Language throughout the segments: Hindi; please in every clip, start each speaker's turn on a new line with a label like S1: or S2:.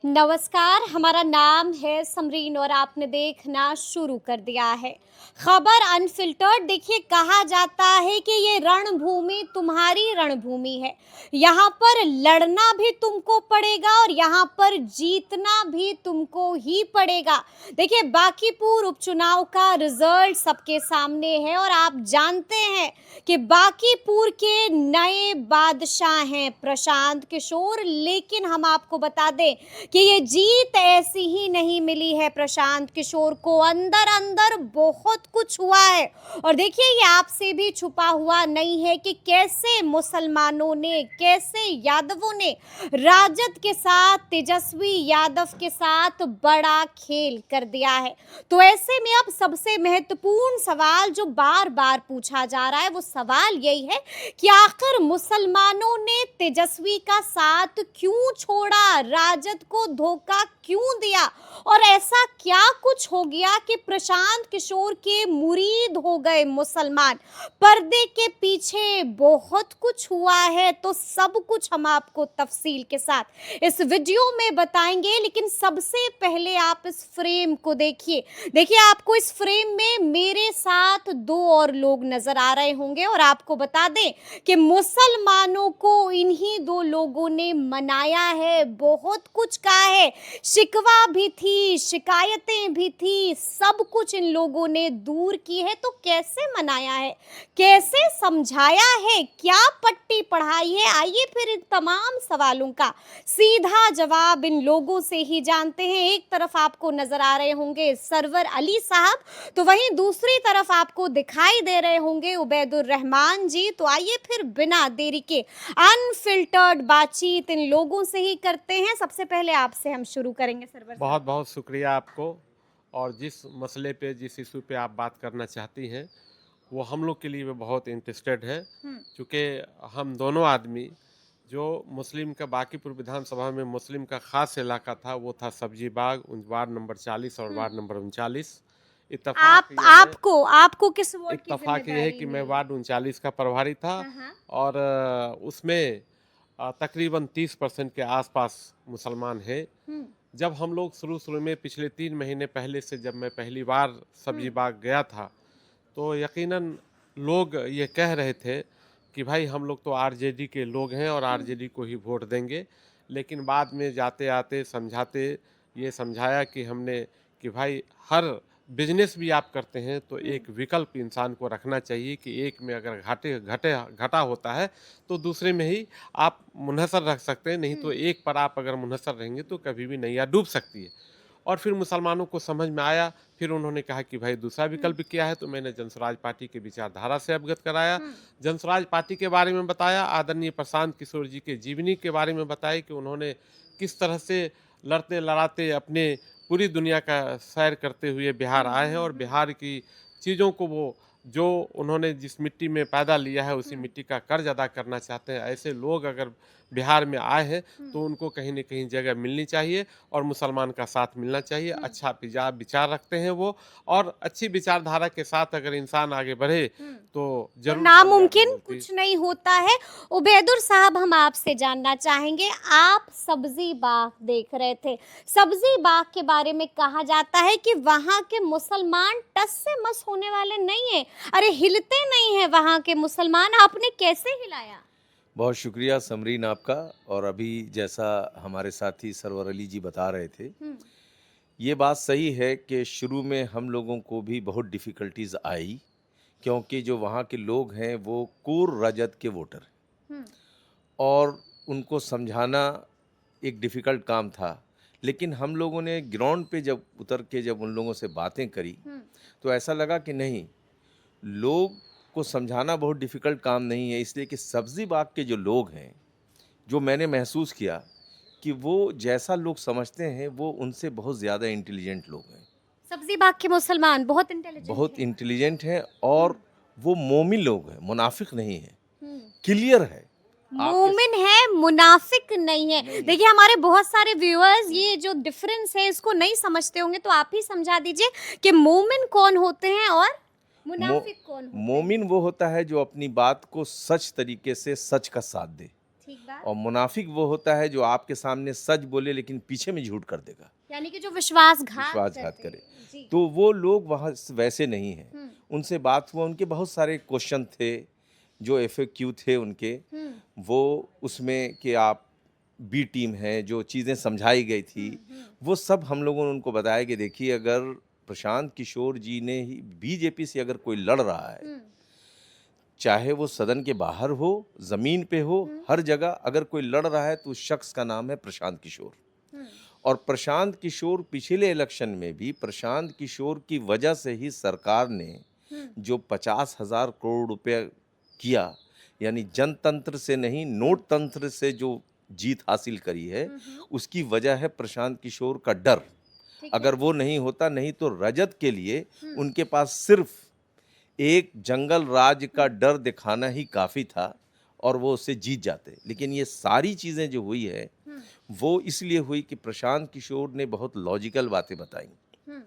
S1: नमस्कार, हमारा नाम है समरीन और आपने देखना शुरू कर दिया है खबर अनफिल्टर्ड। देखिए, कहा जाता है कि ये रणभूमि तुम्हारी रणभूमि है। यहाँ पर लड़ना भी तुमको पड़ेगा और यहाँ पर जीतना भी तुमको ही पड़ेगा। देखिए, बांकीपुर उपचुनाव का रिजल्ट सबके सामने है और आप जानते हैं कि बांकीपुर के नए बादशाह हैं प्रशांत किशोर। लेकिन हम आपको बता दें कि ये जीत ऐसी ही नहीं मिली है प्रशांत किशोर को, अंदर अंदर बहुत कुछ हुआ है। और देखिए, ये आपसे भी छुपा हुआ नहीं है कि कैसे मुसलमानों ने, कैसे यादवों ने राजद के साथ, तेजस्वी यादव के साथ बड़ा खेल कर दिया है। तो ऐसे में अब सबसे महत्वपूर्ण सवाल जो बार बार पूछा जा रहा है वो सवाल यही है कि आखिर मुसलमानों ने तेजस्वी का साथ क्यों छोड़ा, राजद को धोखा क्यों दिया, और ऐसा क्या कुछ हो गया कि प्रशांत किशोर के मुरीद हो गए मुसलमान। पर्दे के पीछे बहुत कुछ हुआ है, तो सब कुछ हम आपको तफसील के साथ इस वीडियो में बताएंगे। लेकिन सबसे पहले आप इस फ्रेम को देखिए। देखिए, आपको इस फ्रेम में मेरे साथ दो और लोग नजर आ रहे होंगे और आपको बता दें कि मुसलमानों को इन्हीं दो लोगों ने मनाया है, बहुत कुछ कहा है, शिकवा भी थी, शिकायतें भी थी, सब कुछ इन लोगों ने दूर की है। तो कैसे मनाया है, कैसे समझाया है, क्या पट्टी पढ़ाई है, आइए फिर इन तमाम सवालों का सीधा जवाब इन लोगों से ही जानते हैं। एक तरफ आपको नजर आ रहे होंगे सरवर अली साहब, तो वहीं दूसरी तरफ आपको दिखाई दे रहे होंगे उबैदुर रहमान जी। तो आइए फिर बिना देरी के अनफिल्टर्ड बातचीत इन लोगों से ही करते हैं। सबसे पहले आपसे हम शुरू करेंगे सरवर साहब।
S2: बहुत बहुत शुक्रिया आपको। और जिस मसले पे, जिस इशू पे आप बात करना चाहती हैं, वो हम लोग के लिए भी बहुत इंटरेस्टेड है। क्योंकि हम दोनों आदमी, जो मुस्लिम का बांकीपुर विधानसभा में मुस्लिम का ख़ास इलाका था, वो था सब्जी बाग, वार्ड नंबर 40 और वार्ड नंबर 39। इत्तफाक
S1: आप
S2: ये है
S1: आपको आपको किस वार्ड की
S2: इत्तफाक ये है
S1: जिम्मेदारी
S2: कि मैं
S1: मिली?
S2: वार्ड 39 का प्रभारी था।
S1: हाँ।
S2: और उसमें तकरीबन 30% के आसपास मुसलमान हैं।
S1: हम्म।
S2: जब हम लोग शुरू शुरू में पिछले 3 महीने पहले से, जब मैं पहली बार सब्जी बाग गया था, तो यकीनन लोग ये कह रहे थे कि भाई हम लोग तो आरजेडी के लोग हैं और आरजेडी को ही वोट देंगे। लेकिन बाद में जाते आते समझाते ये समझाया कि हमने कि भाई हर बिजनेस भी आप करते हैं तो एक विकल्प इंसान को रखना चाहिए कि एक में अगर घाटा होता है तो दूसरे में ही आप मुनहसर रख सकते हैं, नहीं तो एक पर आप अगर मुनहसर रहेंगे तो कभी भी नैया डूब सकती है। और फिर मुसलमानों को समझ में आया। फिर उन्होंने कहा कि भाई दूसरा विकल्प क्या है, तो मैंने जनस्वराज पार्टी के विचारधारा से अवगत कराया। जनस्वराज पार्टी के बारे में बताया, आदरणीय प्रशांत किशोर जी के जीवनी के बारे में बताया कि उन्होंने किस तरह से लड़ते लड़ाते अपने पूरी दुनिया का सैर करते हुए बिहार आए हैं, और बिहार की चीज़ों को, वो जो उन्होंने जिस मिट्टी में पैदा लिया है उसी मिट्टी का कर्ज अदा करना चाहते हैं। ऐसे लोग अगर बिहार में आए हैं तो उनको कहीं न कहीं जगह मिलनी चाहिए और मुसलमान का साथ मिलना चाहिए। अच्छा विचार रखते हैं वो, और अच्छी विचारधारा के साथ अगर इंसान आगे बढ़े तो
S1: तो
S2: ज़रूर कामयाबी
S1: नामुमकिन
S2: मिलती है।
S1: कुछ नहीं होता है। उबैदुर साहब, हम आपसे जानना चाहेंगे, आप सब्जी बाग देख रहे थे। सब्जी बाग के बारे में कहा जाता है कि वहाँ के मुसलमान टस से मस होने वाले नहीं है, अरे हिलते नहीं है वहाँ के मुसलमान। आपने कैसे हिलाया?
S3: बहुत शुक्रिया समरीन आपका। और अभी जैसा हमारे साथी सरवर अली जी बता रहे थे, ये बात सही है कि शुरू में हम लोगों को भी बहुत डिफ़िकल्टीज़ आई, क्योंकि जो वहाँ के लोग हैं वो कोर राजद के वोटर हैं और उनको समझाना एक डिफ़िकल्ट काम था। लेकिन हम लोगों ने ग्राउंड पे जब उतर के जब उन लोगों से बातें करी, तो ऐसा लगा कि नहीं, लोग को समझाना बहुत डिफ़िकल्ट काम नहीं है। इसलिए कि सब्ज़ी बाग के जो लोग हैं, जो मैंने महसूस किया कि वो जैसा लोग समझते हैं वो उनसे बहुत ज़्यादा इंटेलिजेंट लोग हैं,
S1: सब्जी बाग के मुसलमान बहुत इंटेलिजेंट
S3: बहुत
S1: हैं।
S3: इंटेलिजेंट हैं, और वो मोमिन लोग हैं, मुनाफिक नहीं हैं, क्लियर है आपके
S1: मोमिन है, मुनाफिक नहीं है। देखिए, हमारे बहुत सारे व्यूअर्स ये जो डिफरेंस है इसको नहीं समझते होंगे, तो आप ही समझा दीजिए कि मोमिन कौन होते हैं और मुनाफिक कौन होते हैं।
S3: मोमिन वो होता है जो अपनी बात को सच तरीके से, सच का साथ दे।
S1: ठीक बात।
S3: और मुनाफिक वो होता है जो आपके सामने सच बोले लेकिन पीछे में झूठ कर देगा,
S1: यानी कि जो विश्वासघात
S3: विश्वासघात
S1: करते
S3: करे।
S1: हैं। जी।
S3: तो वो लोग वहाँ वैसे नहीं हैं।
S1: हम्म,
S3: उनसे बात हुआ, उनके बहुत सारे क्वेश्चन थे जो FAQ थे उनके,
S1: हम्म,
S3: वो उसमें कि आप बी टीम है, जो चीज़ें समझाई गई थी वो सब हम लोगों ने उनको बताया कि देखिए, अगर प्रशांत किशोर जी ने ही बीजेपी से अगर कोई लड़ रहा है,
S1: हम्म,
S3: चाहे वो सदन के बाहर हो, जमीन पे हो, हर जगह अगर कोई लड़ रहा है तो उस शख्स का नाम है प्रशांत किशोर।
S1: हम्म,
S3: और प्रशांत किशोर पिछले इलेक्शन में भी प्रशांत किशोर की वजह से ही सरकार ने जो 50,000 करोड़ रुपए किया, यानी जनतंत्र से नहीं नोट तंत्र से जो जीत हासिल करी है, उसकी वजह है प्रशांत किशोर का डर।
S1: ठीक है।
S3: अगर वो नहीं होता, नहीं तो रजत के लिए उनके पास सिर्फ एक जंगल राज का डर दिखाना ही काफ़ी था और वो उससे जीत जाते। लेकिन ये सारी चीज़ें जो हुई है वो इसलिए हुई कि प्रशांत किशोर ने बहुत लॉजिकल बातें बताई।
S1: हम्म,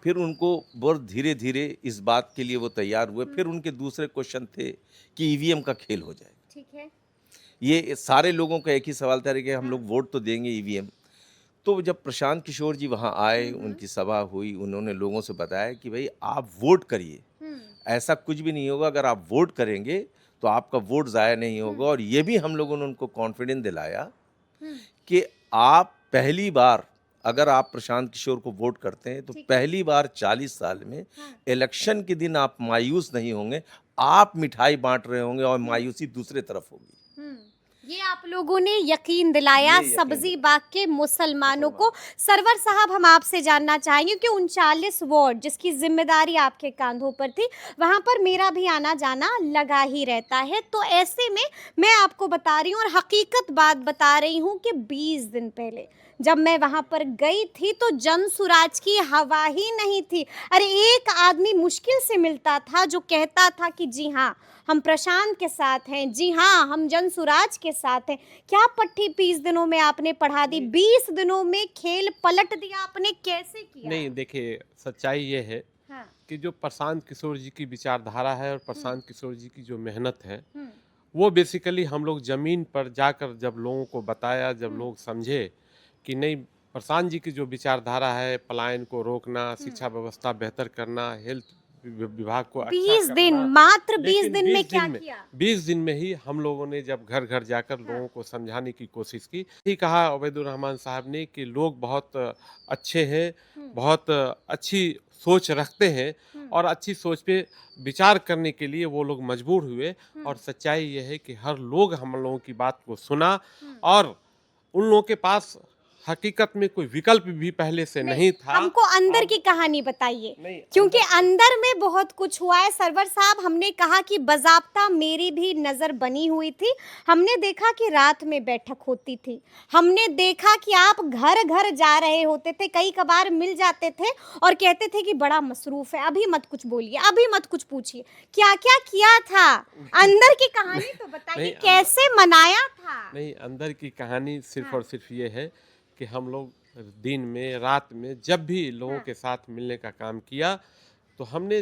S3: फिर उनको बहुत धीरे धीरे इस बात के लिए वो तैयार हुए। फिर उनके दूसरे क्वेश्चन थे कि ईवीएम का खेल हो जाए।
S1: ठीक है।
S3: ये सारे लोगों का एक ही सवाल था कि हम लोग वोट तो देंगे ईवीएम। तो जब प्रशांत किशोर जी वहाँ आए, उनकी सभा हुई, उन्होंने लोगों से बताया कि भाई आप वोट करिए, ऐसा कुछ भी नहीं होगा, अगर आप वोट करेंगे तो आपका वोट ज़ाया नहीं होगा। और ये भी हम लोगों ने उनको कॉन्फिडेंस दिलाया कि आप पहली बार अगर आप प्रशांत किशोर को वोट करते हैं तो पहली बार 40 साल में इलेक्शन के दिन आप मायूस नहीं होंगे, आप मिठाई बांट रहे होंगे और मायूसी दूसरे तरफ होगी।
S1: ये आप लोगों ने यकीन दिलाया
S3: ये यकीन
S1: सब्जी
S3: दिलाया।
S1: बाग के मुसलमानों को। सरवर साहब, हम आपसे जानना चाहेंगे कि 39 वार्ड जिसकी जिम्मेदारी आपके कंधों पर थी, वहां पर मेरा भी आना जाना लगा ही रहता है। तो ऐसे में मैं आपको बता रही हूँ और हकीकत बात बता रही हूँ कि 20 दिन पहले जब मैं वहां पर गई थी तो जन सुराज की हवा ही नहीं थी। अरे एक आदमी मुश्किल से मिलता था जो कहता था कि जी हाँ हम प्रशांत के साथ हैं, जी हाँ हम जन सुराज के साथ हैं। क्या पट्टी 20 दिनों में आपने पढ़ा दी? 20 दिनों में खेल पलट दिया आपने, कैसे किया?
S2: नहीं, देखिए, सच्चाई ये है
S1: हाँ।
S2: कि जो प्रशांत किशोर जी की विचारधारा है और प्रशांत किशोर जी की जो मेहनत है,
S1: हम्म,
S2: वो बेसिकली हम लोग ज़मीन पर जाकर जब लोगों को बताया, जब लोग समझे कि नहीं, प्रशांत जी की जो विचारधारा है, पलायन को रोकना, शिक्षा व्यवस्था बेहतर करना, हेल्थ विभाग को अच्छा
S1: 20 दिन,
S2: करना,
S1: मात्र 20
S2: लेकिन
S1: दिन में
S2: 20
S1: क्या
S2: दिन में
S1: किया?
S2: 20 दिन में ही हम लोगों ने जब घर घर जाकर लोगों को समझाने की कोशिश की, ही कहा उबैदुर रहमान साहब ने कि लोग बहुत अच्छे हैं, बहुत अच्छी सोच रखते हैं और अच्छी सोच पे विचार करने के लिए वो लोग मजबूर हुए। और सच्चाई ये है कि हर लोग हम लोगों की बात को सुना और उन लोगों के पास हकीकत में कोई विकल्प भी पहले से नहीं था।
S1: हमको अंदर की कहानी बताइए,
S2: नहीं,
S1: क्योंकि अंदर में बहुत कुछ हुआ है। सरवर साहब, हमने कहा कि बजाब्ता मेरी भी नजर बनी हुई थी। हमने देखा कि रात में बैठक होती थी, हमने देखा कि आप घर घर जा रहे होते थे, कई कबार मिल जाते थे और कहते थे कि बड़ा मसरूफ है, अभी मत कुछ बोलिए, अभी मत कुछ पूछिए। क्या क्या किया था? अंदर की कहानी तो बताइए,
S2: नहीं,
S1: कैसे मनाया था?
S2: नहीं, अंदर की कहानी सिर्फ और सिर्फ ये है कि हम लोग दिन में, रात में जब भी लोगों के साथ मिलने का काम किया तो हमने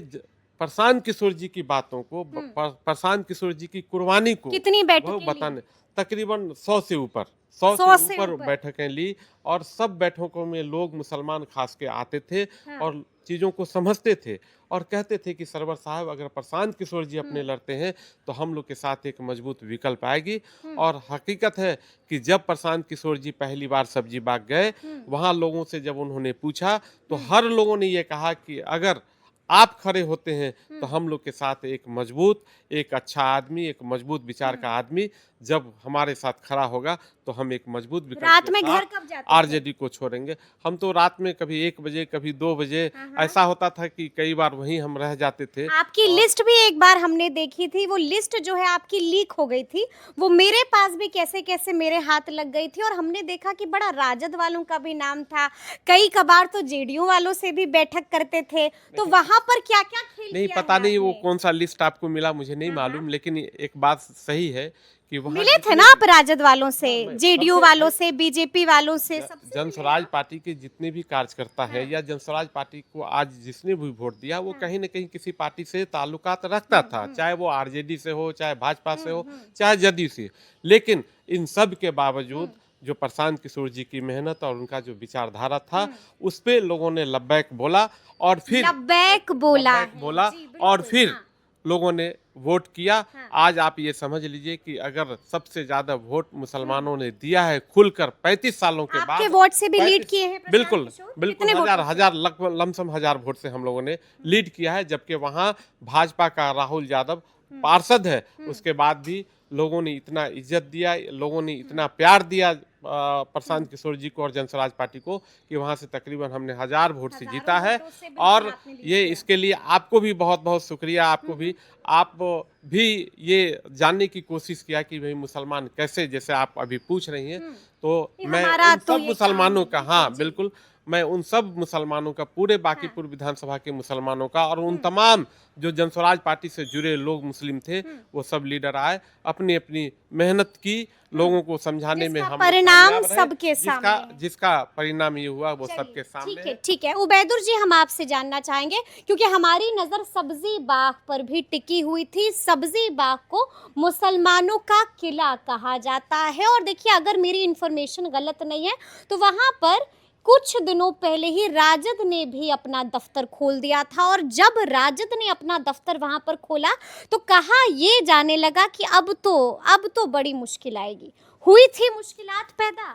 S2: प्रशांत किशोर जी की बातों को, प्रशांत किशोर जी की कुर्बानी को
S1: कितनी
S2: वो
S1: बैठकें ली?
S2: बताने, तकरीबन 100 से ऊपर 100
S1: 100
S2: से
S1: से
S2: ऊपर
S1: ऊपर।
S2: बैठकें ली और सब बैठकों में लोग मुसलमान खास के आते थे
S1: हाँ।
S2: और चीज़ों को समझते थे और कहते थे कि सरवर साहब, अगर प्रशांत किशोर जी अपने लड़ते हैं तो हम लोग के साथ एक मजबूत विकल्प आएगी। और हकीकत है कि जब प्रशांत किशोर जी पहली बार सब्जी बाग गए, वहाँ लोगों से जब उन्होंने पूछा तो हर लोगों ने ये कहा कि अगर आप खड़े होते हैं तो हम लोग के साथ एक मजबूत, एक अच्छा आदमी, एक मजबूत विचार का आदमी जब हमारे साथ खड़ा होगा तो हम एक मजबूत विकल्प
S1: रात
S2: के
S1: में
S2: साथ
S1: घर कब जाते थे?
S2: आरजेडी को छोड़ेंगे। हम तो रात में कभी 1 बजे, कभी 2 बजे, ऐसा होता था कि कई बार वहीं हम रह जाते थे।
S1: आपकी लिस्ट भी एक बार हमने देखी थी, वो लिस्ट जो है आपकी लीक हो गई थी, वो मेरे पास भी कैसे कैसे मेरे हाथ लग गई थी और हमने देखा कि बड़ा राजद वालों का भी नाम था, कई कबार तो जेडीयू वालों से भी बैठक करते थे। तो वहां पर क्या क्या खेल
S2: नहीं,
S1: किया
S2: पता
S1: है
S2: नहीं वो
S1: आपने?
S2: कौन सा लिस्ट आपको मिला, मुझे नहीं मालूम, लेकिन एक बात सही है कि वहाँ
S1: मिले थे
S2: जितने
S1: ना
S2: भी-
S1: आप राजद वालों से,
S2: मैं
S1: जेडीयू
S2: सबसे-
S1: वालों से, बीजेपी वालों से, सबसे
S2: जनस्वराज पार्टी के जितने भी कार्यकर्ता है
S1: हाँ।
S2: या जनस्वराज पार्टी को आज जिसने भी वोट दिया वो कहीं न कहीं किसी पार्टी से ताल्लुकात रखता था, चाहे वो आरजेडी से हो, चाहे भाजपा से हो, चाहे जदयू से। लेकिन इन सब के बावजूद जो प्रशांत किशोर जी की मेहनत और उनका जो विचारधारा था उस पे लोगों ने लब्बैक बोला और फिर
S1: लब्बैक बोला
S2: लब्बैक
S1: है।
S2: बोला
S1: जी, बिल्कुल,
S2: और फिर
S1: हाँ।
S2: लोगों ने वोट किया।
S1: हाँ।
S2: आज आप ये समझ लीजिए कि अगर सबसे ज्यादा वोट मुसलमानों ने दिया है खुलकर 35 सालों के बाद,
S1: आपके वोट से भी लीड
S2: 35
S1: किए हैं प्रशांत
S2: बिल्कुल
S1: किशोर?
S2: बिल्कुल
S1: कितने
S2: हजार
S1: वोटों से?
S2: हजार लमसम हजार वोट से हम लोगों ने लीड किया है, जबकि वहां भाजपा का राहुल यादव पार्षद है। उसके बाद भी लोगों ने इतना इज्जत दिया, लोगों ने इतना प्यार दिया प्रशांत किशोर जी को और जनस्वराज पार्टी को कि वहां से तकरीबन हमने 1000 वोट से जीता है।
S1: वोटों से बिल्कुल
S2: और
S1: आपने लीड
S2: ये
S1: किया।
S2: इसके लिए आपको भी बहुत बहुत शुक्रिया। आपको भी आप भी ये जानने की कोशिश किया कि भाई मुसलमान कैसे, जैसे आप अभी पूछ रही हैं, तो
S1: ये
S2: मैं
S1: हमारा
S2: उन
S1: तो
S2: सब
S1: ये
S2: मुसलमानों
S1: काम है,
S2: का, हाँ
S1: जी।
S2: बिल्कुल, मैं उन सब मुसलमानों का, पूरे बांकीपुर विधानसभा के मुसलमानों का और उन तमाम जो जनस्वराज पार्टी से जुड़े लोग मुस्लिम थे वो सब लीडर आए, अपनी अपनी मेहनत की, लोगों को समझाने में
S1: जिसका
S2: हम
S1: परिणाम
S2: कामयाब रहे।
S1: सबके
S2: जिसका
S1: सामने है।
S2: जिसका परिणाम ये हुआ वो
S1: चलिए,
S2: सबके सामने
S1: ठीक है,
S2: है।
S1: ठीक है। उबैदुर जी, हम आपसे जानना चाहेंगे क्योंकि हमारी नजर सब्जी बाग पर भी टिकी हुई थी। सब्जी बाग को मुसलमानों का किला कहा जाता है और देखिए, अगर मेरी इंफॉर्मेशन गलत नहीं है तो वहां पर कुछ दिनों पहले ही राजद ने भी अपना दफ्तर खोल दिया था और जब राजद ने अपना दफ्तर वहां पर खोला तो कहा ये जाने लगा कि अब तो बड़ी मुश्किल आएगी। हुई थी मुश्किलात पैदा।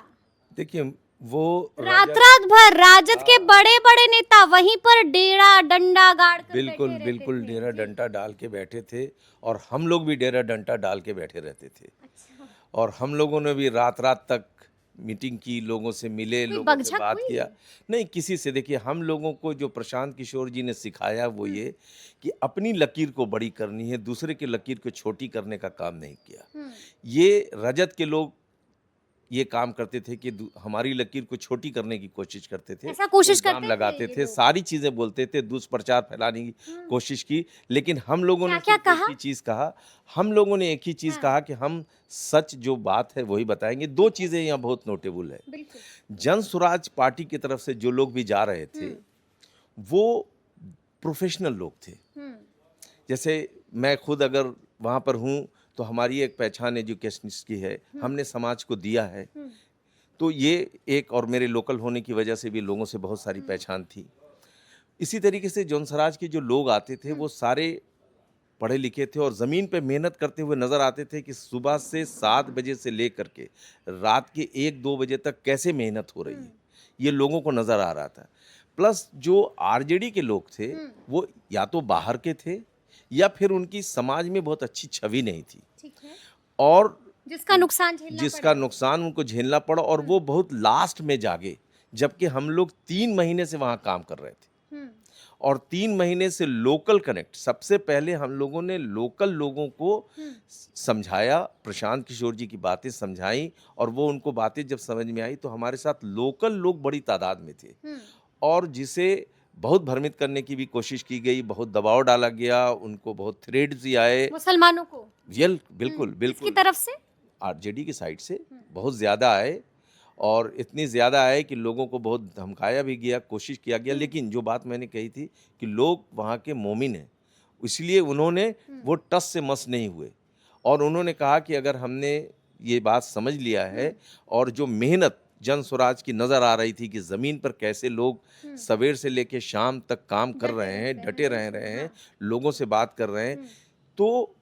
S3: देखिए वो
S1: रात
S3: राजा-
S1: रात भर राजद के बड़े बड़े नेता वहीं पर डेरा डंडा गाड़ कर
S3: बिल्कुल
S1: बैठे रहते
S3: बिल्कुल
S1: थे।
S3: डेरा
S1: जी।
S3: डंडा डाल के बैठे थे और हम लोग भी डेरा डंडा डाल के बैठे रहते थे।
S1: अच्छा।
S3: और हम लोगों ने भी रात रात तक मीटिंग की, लोगों से मिले,
S1: कोई
S3: लोगों से
S1: बकझक
S3: बात
S1: हुई?
S3: किया। नहीं, किसी से। देखिए, हम लोगों को जो प्रशांत किशोर जी ने सिखाया वो ये कि अपनी लकीर को बड़ी करनी है, दूसरे की लकीर को छोटी करने का काम नहीं किया। ये रजत के लोग ये काम करते थे कि हमारी लकीर को छोटी करने की कोशिश करते थे,
S1: ऐसा कोशिश
S3: इल्जाम
S1: करते थे
S3: लगाते
S1: ये
S3: थे,
S1: लोग।
S3: सारी चीजें बोलते थे, दुष्प्रचार फैलाने की कोशिश की। लेकिन हम लोगों ने
S1: क्या-क्या
S3: सिर्फ एक
S1: कहा?
S3: ही चीज कहा, हम लोगों ने एक ही चीज
S1: हाँ।
S3: कहा कि हम सच जो बात है वही बताएंगे। दो चीजें यहाँ बहुत नोटेबल है।
S1: बिल्कुल।
S3: जन स्वराज पार्टी की तरफ से जो लोग भी जा रहे थे वो प्रोफेशनल लोग थे। जैसे मैं खुद अगर वहाँ पर हूँ तो हमारी एक पहचान एजुकेशन की है, हमने समाज को दिया है, तो ये एक, और मेरे लोकल होने की वजह से भी लोगों से बहुत सारी पहचान थी। इसी तरीके से जौनसराज के जो लोग आते थे वो सारे पढ़े लिखे थे और ज़मीन पे मेहनत करते हुए नज़र आते थे कि सुबह से 7 बजे से लेकर के रात के 1-2 बजे तक कैसे मेहनत हो रही है, ये लोगों को नज़र आ रहा था। प्लस जो आरजेडी के लोग थे वो या तो बाहर के थे या फिर उनकी समाज में बहुत अच्छी छवि नहीं थी,
S1: ठीक है।
S3: और
S1: जिसका नुकसान झेलना
S3: जिसका नुकसान उनको झेलना पड़ा, और वो बहुत लास्ट में जागे, जबकि हम लोग 3 महीने से वहाँ काम कर रहे थे और 3 महीने से लोकल कनेक्ट। सबसे पहले हम लोगों ने लोकल लोगों को समझाया, प्रशांत किशोर जी की बातें समझाई, और वो उनको बातें जब समझ में आई तो हमारे साथ लोकल लोग बड़ी तादाद में थे, और जिसे बहुत भ्रमित करने की भी कोशिश की गई, बहुत दबाव डाला गया, उनको बहुत थ्रेड्स भी आए
S1: मुसलमानों को
S3: बिल्कुल
S1: किसकी
S3: बिल्कुल
S1: तरफ से?
S3: आरजेडी की साइड से बहुत ज़्यादा आए, और इतनी ज़्यादा आए कि लोगों को बहुत धमकाया भी गया, कोशिश किया गया। लेकिन जो बात मैंने कही थी कि लोग वहाँ के मोमिन हैं, इसलिए उन्होंने वो टस से मस नहीं हुए, और उन्होंने कहा कि अगर हमने ये बात समझ लिया है, और जो मेहनत जन स्वराज की नज़र आ रही थी कि ज़मीन पर कैसे लोग सवेर से लेकर शाम तक काम कर रहे हैं, डटे रह रहे हैं, लोगों से बात कर रहे हैं, तो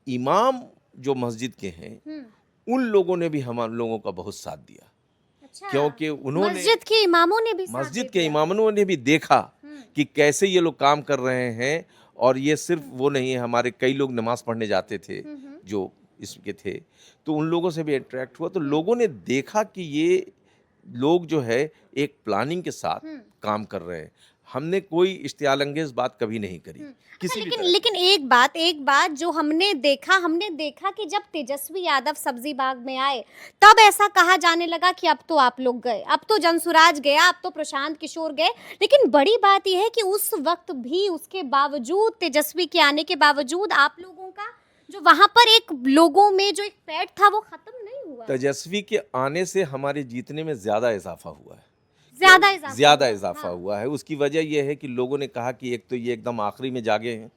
S3: इमाम जो मस्जिद के हैं उन लोगों ने भी हम लोगों का बहुत साथ दिया,
S1: अच्छा।
S3: क्योंकि उन्होंने
S1: मस्जिद के इमामों ने भी साथ
S3: मस्जिद
S1: दे
S3: के
S1: दिया।
S3: इमामों ने भी देखा कि कैसे ये लोग काम कर रहे हैं, और ये सिर्फ वो नहीं है, हमारे कई लोग नमाज पढ़ने जाते थे जो इसके थे, तो उन लोगों से भी इंटरेक्ट हुआ, तो लोगों ने देखा कि ये लोग जो है एक प्लानिंग के साथ काम कर रहे हैं। हमने कोई इश्तियालंगेज बात कभी नहीं करी किसी भी
S1: लेकिन
S3: तरह की।
S1: लेकिन एक बात जो हमने देखा कि जब तेजस्वी यादव सब्जी बाग में आए तब ऐसा कहा जाने लगा कि अब तो आप लोग गए, अब तो जनसुराज गया, अब तो प्रशांत किशोर गए। लेकिन बड़ी बात यह है कि उस वक्त भी, उसके बावजूद, तेजस्वी के आने के बावजूद आप लोगों का जो वहां पर एक लोगों में जो एक पैठ था वो खत्म नहीं हुआ,
S3: तेजस्वी के आने से हमारे जीतने में ज्यादा इजाफा हुआ है,
S1: ज्यादा
S3: इजाफा
S1: हाँ।
S3: हुआ है। उसकी वजह यह है कि लोगों ने कहा कि एक तो ये एकदम आखिरी में जागे हैं,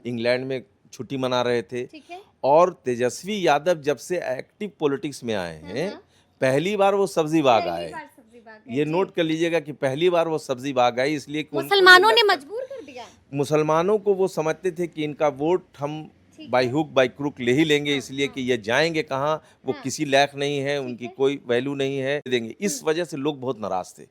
S3: इंग्लैंड में छुट्टी मना रहे थे,
S1: ठीक है।
S3: और तेजस्वी यादव जब से एक्टिव पॉलिटिक्स में आए हैं, पहली बार वो सब्जी बाग आए। ये नोट कर लीजिएगा कि पहली बार वो सब्जी बाग आए, इसलिए कि
S1: मुसलमानों ने मजबूर कर दिया।
S3: मुसलमानों को वो समझते थे कि इनका वोट हम बाई हुक बाई क्रुक ले ही लेंगे, इसलिए कि ये जाएंगे कहाँ, वो किसी लायक नहीं है, उनकी कोई वैल्यू नहीं है, देंगे। इस वजह से लोग बहुत नाराज थे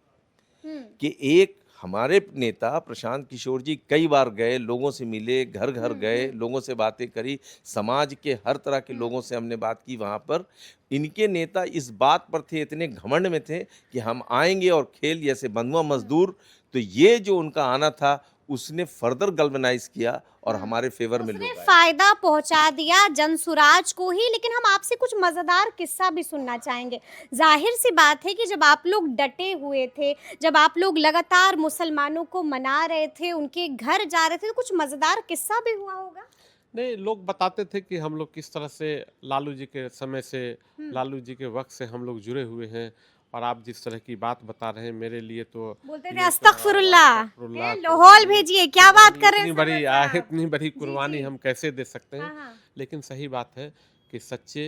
S3: कि एक हमारे नेता प्रशांत किशोर जी कई बार गए, लोगों से मिले, घर घर गए, लोगों से बातें करी, समाज के हर तरह के लोगों से हमने बात की वहाँ पर। इनके नेता इस बात पर थे, इतने घमंड में थे कि हम आएंगे और खेल जैसे बंधुआ मजदूर। तो ये जो उनका आना था उसने फर्दर गल्वेनाइज किया और हमारे फेवर में लोग आए।
S1: फायदा पहुंचा दिया जनसुराज को ही। लेकिन हम आपसे कुछ मजेदार किस्सा भी सुनना चाहेंगे। जाहिर सी बात है कि जब आप लोग डटे हुए थे, जब आप लोग लगातार मुसलमानों को मना रहे थे, उनके घर जा रहे थे, तो कुछ मजेदार किस्सा भी हुआ होगा।
S2: नहीं, लोग बताते थे कि हम लोग किस तरह से लालू जी के समय से, लालू जी के वक्त से हम लोग जुड़े हुए हैं, और आप जिस तरह की बात बता रहे हैं मेरे लिए तो
S1: बोलते थे
S2: ये तो
S1: अस्तगफिरुल्लाह,
S2: अस्तगफिरुल्लाह,
S1: लाहौल भेजिए, क्या बात कर रहे हैं
S2: इतनी बड़ी
S1: सरवर साहब?
S2: इतनी बड़ी
S1: जी,
S2: कुर्बानी
S1: जी।
S2: हम कैसे दे सकते हैं।
S1: हाँ, हाँ।
S2: लेकिन सही बात है कि सच्चे,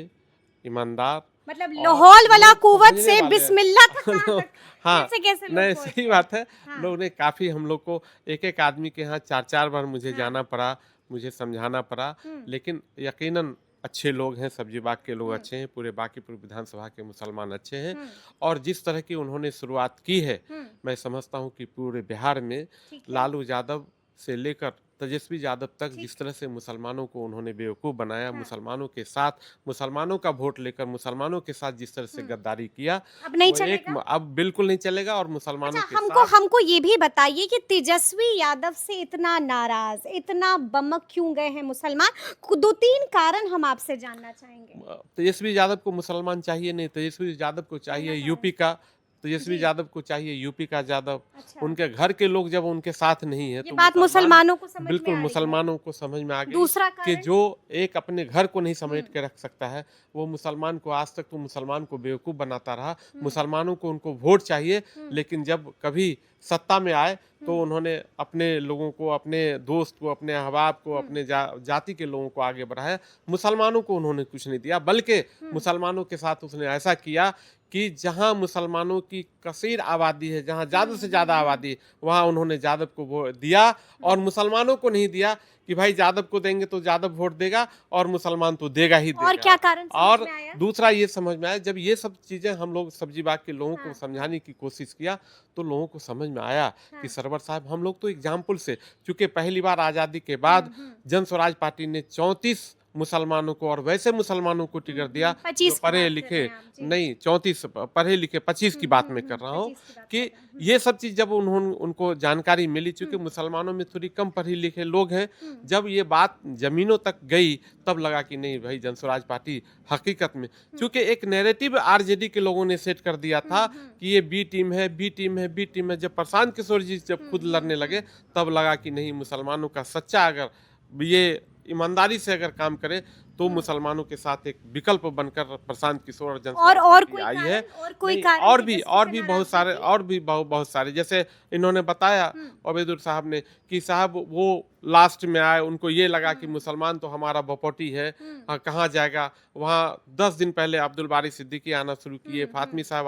S2: ईमानदार
S1: मतलब
S2: और
S1: लाहौल वाला
S2: लोग
S1: कुव्वत
S2: समझने
S1: से
S2: वाले हैं।
S1: बिस्मिल्लाह तक कहाँ तक?
S2: हाँ,
S1: कैसे कैसे लोग
S2: नहीं
S1: पहुंचे?
S2: सही बात है।
S1: हाँ।
S2: लोग ने काफ़ी हम लोग को एक एक आदमी के यहाँ 4-4 बार मुझे
S1: हाँ।
S2: जाना पड़ा, मुझे समझाना पड़ा। लेकिन यकीनन अच्छे लोग हैं, सब्जी बाग के लोग अच्छे हैं, पूरे बांकीपुर विधानसभा के मुसलमान अच्छे हैं, और जिस तरह की उन्होंने शुरुआत की है, मैं समझता हूँ कि पूरे बिहार में
S1: ठीक है।
S2: लालू यादव से लेकर तेजस्वी यादव तक जिस तरह से मुसलमानों को उन्होंने बेवकूफ़ बनाया, मुसलमानों के साथ, मुसलमानों का वोट लेकर मुसलमानों के साथ जिस तरह से गद्दारी किया,
S1: अब नहीं
S2: वो
S1: चलेगा।
S2: अब बिल्कुल नहीं चलेगा। और मुसलमानों
S1: अच्छा,
S2: के
S1: हमको
S2: साथ
S1: हमको ये भी बताइए कि तेजस्वी यादव से इतना नाराज, इतना बमक क्यों गए हैं मुसलमान? 2-3 कारण हम आपसे जानना चाहेंगे।
S2: तेजस्वी यादव को मुसलमान चाहिए नहीं, तेजस्वी यादव को चाहिए यूपी का, तेजस्वी यादव को चाहिए यूपी का यादव।
S1: अच्छा।
S2: उनके घर के लोग जब उनके साथ नहीं है
S1: ये
S2: तो
S1: बात मुसलमानों को समझ में
S2: बिल्कुल
S1: आ रही है।
S2: मुसलमानों को समझ में आ गई
S1: दूसरा
S2: कि
S1: कारण?
S2: जो एक अपने घर को नहीं समेट के रख सकता है, वो मुसलमान को आज तक तो मुसलमान को बेवकूफ़ बनाता रहा। मुसलमानों को उनको वोट चाहिए, लेकिन जब कभी सत्ता में आए तो उन्होंने अपने लोगों को, अपने दोस्त को, अपने अहबाब को, अपने जाति के लोगों को आगे बढ़ाया। मुसलमानों को उन्होंने कुछ नहीं दिया, बल्कि मुसलमानों के साथ उसने ऐसा किया कि जहां मुसलमानों की कसीर आबादी है, जहां ज़्यादा से ज़्यादा आबादी है, वहां उन्होंने यादव को वोट दिया, और मुसलमानों को नहीं दिया कि भाई यादव को देंगे तो यादव वोट देगा और मुसलमान तो देगा ही देगा।
S1: और क्या कारण समझ
S2: और
S1: में आया?
S2: दूसरा ये समझ में आया, जब ये सब चीज़ें हम लोग सब्जी बाग के लोगों को समझाने की कोशिश किया, तो लोगों को समझ में आया कि सरवर साहब, हम लोग तो एग्जाम्पल से, चूंकि पहली बार आज़ादी के बाद जन स्वराज पार्टी ने 34 मुसलमानों को और वैसे मुसलमानों को टिकट दिया
S1: 25
S2: जो
S1: की
S2: पढ़े
S1: बात कर
S2: लिखे,
S1: रहे हैं आप, जी।
S2: नहीं 34 पढ़े लिखे, 25 की बात मैं कर रहा हूँ
S1: 25 की बात
S2: कि ये सब चीज़ जब उनको जानकारी मिली, चूंकि मुसलमानों में थोड़ी कम पढ़े लिखे लोग हैं, जब ये बात जमीनों तक गई तब लगा कि नहीं भाई, जनस्वराज पार्टी हकीकत में, चूंकि एक नैरेटिव आरजेडी के लोगों ने सेट कर दिया था कि ये बी टीम है, बी टीम है, बी टीम है। जब प्रशांत किशोर जी जब खुद लड़ने लगे तब लगा कि नहीं, मुसलमानों का सच्चा अगर ये ईमानदारी से अगर काम करे तो मुसलमानों के साथ एक विकल्प बनकर प्रशांत किशोर और जनस्वराज
S1: और
S2: पार्टी
S1: कोई
S2: आई
S1: कारण?
S2: है।
S1: और कोई
S2: नहीं,
S1: कारण
S2: और
S1: कि
S2: भी
S1: जिससे
S2: और भी बहुत
S1: नाराजगी
S2: सारे,
S1: थी?
S2: और भी बहुत सारे, जैसे इन्होंने बताया ओबैदुल साहब ने कि साहब वो लास्ट में आए, उनको ये लगा कि मुसलमान तो हमारा बपोटी है, कहाँ जाएगा। वहाँ 10 दिन पहले अब्दुल बारी सिद्दीकी आना शुरू किए, फातमी साहब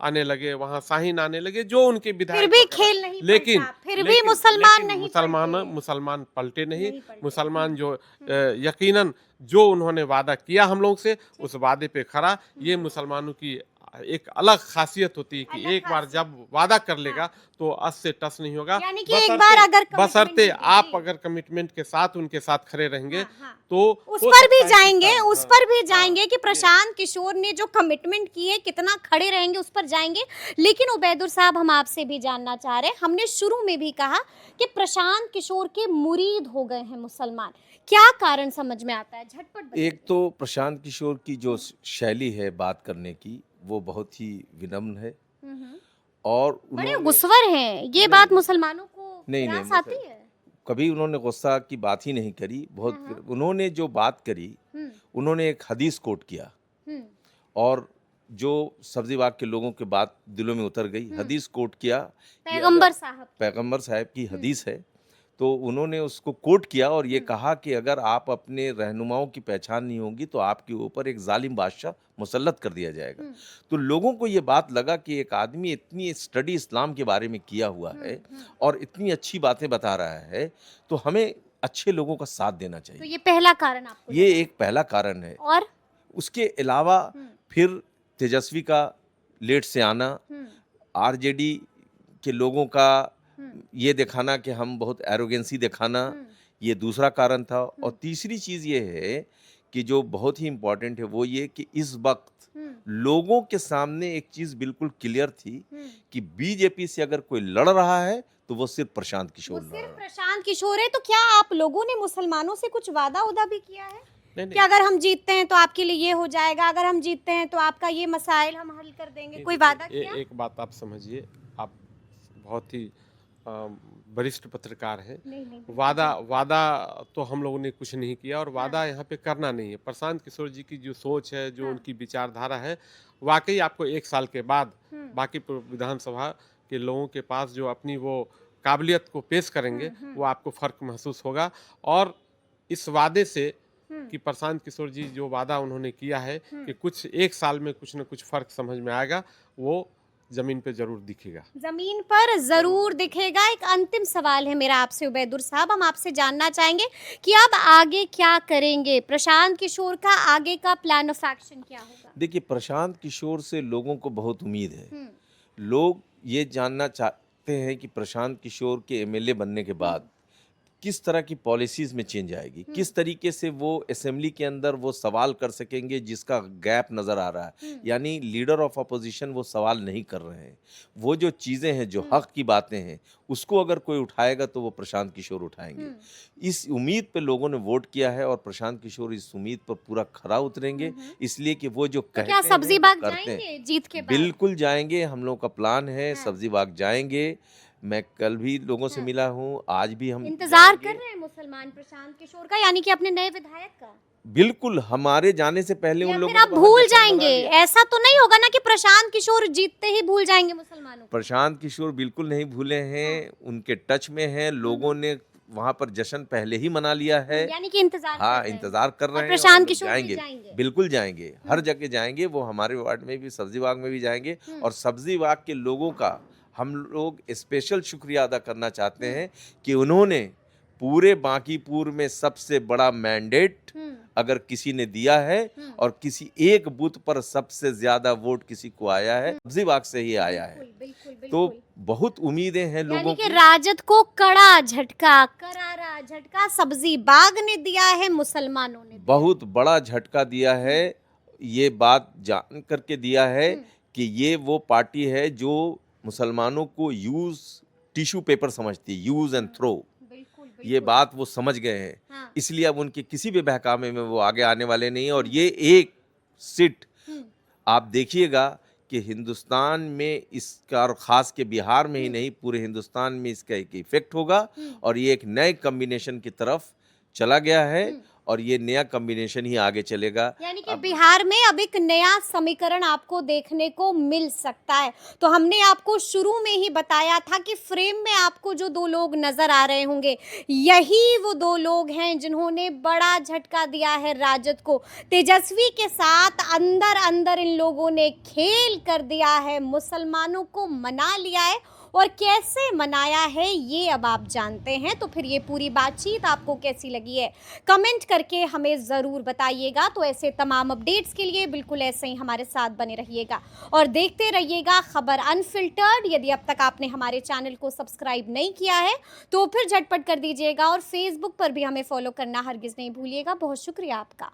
S2: आने लगे, वहाँ शाहीन आने लगे, जो उनके विधायक
S1: फिर भी
S2: वगैरह।
S1: खेल नहीं
S2: लेकिन
S1: पलटा, फिर भी मुसलमान नहीं
S2: मुसलमान पलटे नहीं।
S1: नहीं पलटे।
S2: मुसलमान जो यकीनन जो उन्होंने वादा किया हम लोग से, उस वादे पे खरा। ये मुसलमानों की एक अलग खासियत होती है कि
S1: अलग
S2: एक बार जब वादा कर लेगा तो अस से टस नहीं होगा।
S1: यानी कि एक बार अगर
S2: बशर्ते
S1: commitment
S2: आप
S1: होगी।
S2: अगर कमिटमेंट के साथ उनके साथ खड़े रहेंगे तो
S1: उस
S2: हो
S1: पर भी
S2: सकता है कि
S1: जाएंगे,
S2: हाँ,
S1: उस पर भी
S2: हाँ,
S1: जाएंगे कि प्रशांत किशोर ने जो कमिटमेंट की है कितना खड़े रहेंगे, उस पर जाएंगे। लेकिन उबैदुल साहब, हम आपसे भी जानना चाह रहे हैं, हमने शुरू में भी कहा कि प्रशांत किशोर के मुरीद हो गए हैं मुसलमान, क्या कारण समझ में आता है? झटपट बताइए।
S3: एक तो प्रशांत किशोर की जो शैली है बात करने की, वो बहुत ही विनम्र है, और
S1: बड़े
S3: उन्होंने
S1: गुस्वर हैं, ये बात मुसलमानों को
S3: नहीं,
S1: निराश
S3: नहीं,
S1: आती है?
S3: कभी उन्होंने गुस्सा की बात ही नहीं करी। बहुत
S1: हाँ।
S3: उन्होंने जो बात करी,
S1: हम्म,
S3: उन्होंने एक हदीस कोट किया
S1: हम्म,
S3: और जो सब्जी बाग के लोगों के बात दिलों में उतर गई। हदीस कोट किया कि
S1: पैगंबर साहब।
S3: पैगंबर साहब की हदीस है, तो उन्होंने उसको कोट किया और ये कहा कि अगर आप अपने रहनुमाओं की पहचान नहीं होगी तो आपके ऊपर एक जालिम बादशाह मुसल्लत कर दिया जाएगा। तो लोगों को ये बात लगा कि एक आदमी इतनी स्टडी इस्लाम के बारे में किया हुआ है और इतनी अच्छी बातें बता रहा है, तो हमें अच्छे लोगों का साथ देना
S1: तो
S3: चाहिए।
S1: ये पहला कारण आपको
S3: ये
S1: लगा।
S3: एक पहला कारण है।
S1: और
S3: उसके अलावा फिर तेजस्वी का लेट से आना,
S1: हम्म,
S3: आरजेडी के लोगों का
S1: हम्म,
S3: ये दिखाना कि हम बहुत एरोगेंसी दिखाना, ये दूसरा कारण था। और तीसरी चीज़ ये है कि जो बहुत ही इम्पोर्टेंट है वो ये कि इस वक्त लोगों के सामने एक चीज़ बिल्कुल क्लियर थी कि बीजेपी से अगर कोई लड़ रहा है तो वो सिर्फ प्रशांत
S1: वो
S3: किशोर लड़
S1: सिर्फ
S3: रहा है।
S1: प्रशांत किशोर है। तो क्या आप लोगों ने मुसलमानों से कुछ वादा उदा भी किया है
S2: नहीं
S1: कि
S2: नहीं,
S1: अगर हम जीतते हैं तो आपके लिए ये हो जाएगा, अगर हम जीतते हैं तो आपका ये मसाइल हम हल कर देंगे, कोई वादा किया?
S2: एक बात आप समझिए, आप बहुत ही वरिष्ठ पत्रकार हैं।
S1: नहीं नहीं, बिल्कुल
S2: वादा तो हम लोगों ने कुछ नहीं किया और वादा यहाँ पे करना नहीं है। प्रशांत किशोर जी की जो सोच है, जो उनकी विचारधारा है, वाकई आपको 1 साल के बाद बाकी विधानसभा के लोगों के पास जो अपनी वो काबिलियत को पेश करेंगे, वो आपको फर्क महसूस होगा। और इस वादे से कि प्रशांत किशोर जी जो वादा उन्होंने किया है कि कुछ 1 साल में कुछ न कुछ फर्क समझ में आएगा, वो जमीन पे जरूर दिखेगा।
S1: जमीन पर जरूर दिखेगा। एक अंतिम सवाल है मेरा आपसे उबैदुर साहब, हम आपसे जानना चाहेंगे कि अब आगे क्या करेंगे? प्रशांत किशोर का आगे का प्लान ऑफ एक्शन क्या होगा?
S3: देखिए, प्रशांत किशोर से लोगों को बहुत उम्मीद है। लोग ये जानना चाहते हैं कि प्रशांत किशोर के एमएलए बनने के बाद किस तरह की पॉलिसीज में चेंज आएगी, किस तरीके से वो असेंबली के अंदर वो सवाल कर सकेंगे जिसका गैप नज़र आ रहा है। यानी लीडर ऑफ अपोजिशन वो सवाल नहीं कर रहे हैं। वो जो चीज़ें हैं, जो हक की बातें हैं, उसको अगर कोई उठाएगा तो वो प्रशांत किशोर उठाएंगे। इस उम्मीद पे लोगों ने वोट किया है और प्रशांत किशोर इस उम्मीद पर पूरा खरा उतरेंगे, इसलिए कि वो जो
S1: तो
S3: कहते
S1: क्या
S3: हैं
S1: सब्जी
S3: वो
S1: बाग
S3: करते हैं।
S1: जाएंगे जीत के बाद?
S3: बिल्कुल जाएंगे, हम लोग का प्लान है, सब्जी बाग जाएंगे। मैं कल भी लोगों से मिला हूँ, आज भी हम
S1: इंतजार
S3: जाएंगे।
S1: कर रहे हैं मुसलमान प्रशांत किशोर का, यानी कि अपने नए विधायक का?
S3: बिल्कुल, हमारे जाने से पहले उन
S1: या
S3: लोगों
S1: फिर आप
S3: ने वहाँ
S1: भूल
S3: जश्न मना
S1: जाएंगे?
S3: लिया।
S1: ऐसा तो नहीं होगा ना कि प्रशांत किशोर जीतते ही भूल जाएंगे मुसलमानों को?
S3: प्रशांत किशोर बिल्कुल नहीं भूले हैं, उनके टच में हैं। लोगों ने वहाँ पर जश्न पहले ही मना लिया है।
S1: यानी कि इंतजार कर
S3: हाँ,
S1: रहे हैं।
S3: इंतजार कर
S1: और
S3: रहे हैं।
S1: प्रशांत
S3: हम लोग
S1: किशोर भी
S3: जाएंगे,
S1: जाएंगे?
S3: बिल्कुल जाएंगे, हर जगह जाएंगे। वो हमारे वार्ड में भी, सब्जी बाग में भी जाएंगे। और सब्जी बाग के लोगों का हम लोग स्पेशल शुक्रिया अदा करना चाहते हैं कि उन्होंने पूरे बांकीपुर में सबसे बड़ा मैंडेट अगर किसी ने दिया है और किसी एक बूथ पर सबसे ज्यादा वोट किसी को आया है, सब्जी बाग से ही आया है।
S1: बिल्कुल बिल्कुल
S3: तो
S1: बिल्कुल।
S3: बहुत उम्मीदें हैं
S1: यानी
S3: लोगों
S1: कि
S3: की।
S1: राजद को कड़ा झटका, करारा झटका सब्जी बाग ने दिया है, मुसलमानों ने दिया।
S3: बहुत बड़ा झटका दिया है। ये बात जान करके दिया है कि ये वो पार्टी है जो मुसलमानों को टिश्यू पेपर समझती है, यूज एंड थ्रो।
S1: बिल्कुल
S3: ये बात वो समझ गए हैं,
S1: हाँ।
S3: इसलिए अब उनके किसी भी बहकावे में वो आगे आने वाले नहीं हैं। और ये एक सीट आप देखिएगा कि हिंदुस्तान में इसका, और ख़ास के बिहार में ही नहीं, पूरे हिंदुस्तान में इसका एक इफेक्ट होगा। और ये एक नए कम्बिनेशन की तरफ चला गया है और ये नया कम्बिनेशन ही आगे चलेगा।
S1: यानी कि बिहार में अब एक नया समीकरण आपको देखने को मिल सकता है। तो हमने आपको शुरू में ही बताया था कि फ्रेम में आपको जो 2 लोग नजर आ रहे होंगे, यही वो 2 लोग हैं जिन्होंने बड़ा झटका दिया है राजद को। तेजस्वी के साथ अंदर अंदर इन लोगों ने खेल कर दिया है, मुसलमानों को मना लिया है। और कैसे मनाया है ये अब आप जानते हैं। तो फिर ये पूरी बातचीत आपको कैसी लगी है, कमेंट करके हमें ज़रूर बताइएगा। तो ऐसे तमाम अपडेट्स के लिए बिल्कुल ऐसे ही हमारे साथ बने रहिएगा और देखते रहिएगा खबर अनफिल्टर्ड। यदि अब तक आपने हमारे चैनल को सब्सक्राइब नहीं किया है तो फिर झटपट कर दीजिएगा और फेसबुक पर भी हमें फॉलो करना हरगिज़ नहीं भूलिएगा। बहुत शुक्रिया आपका।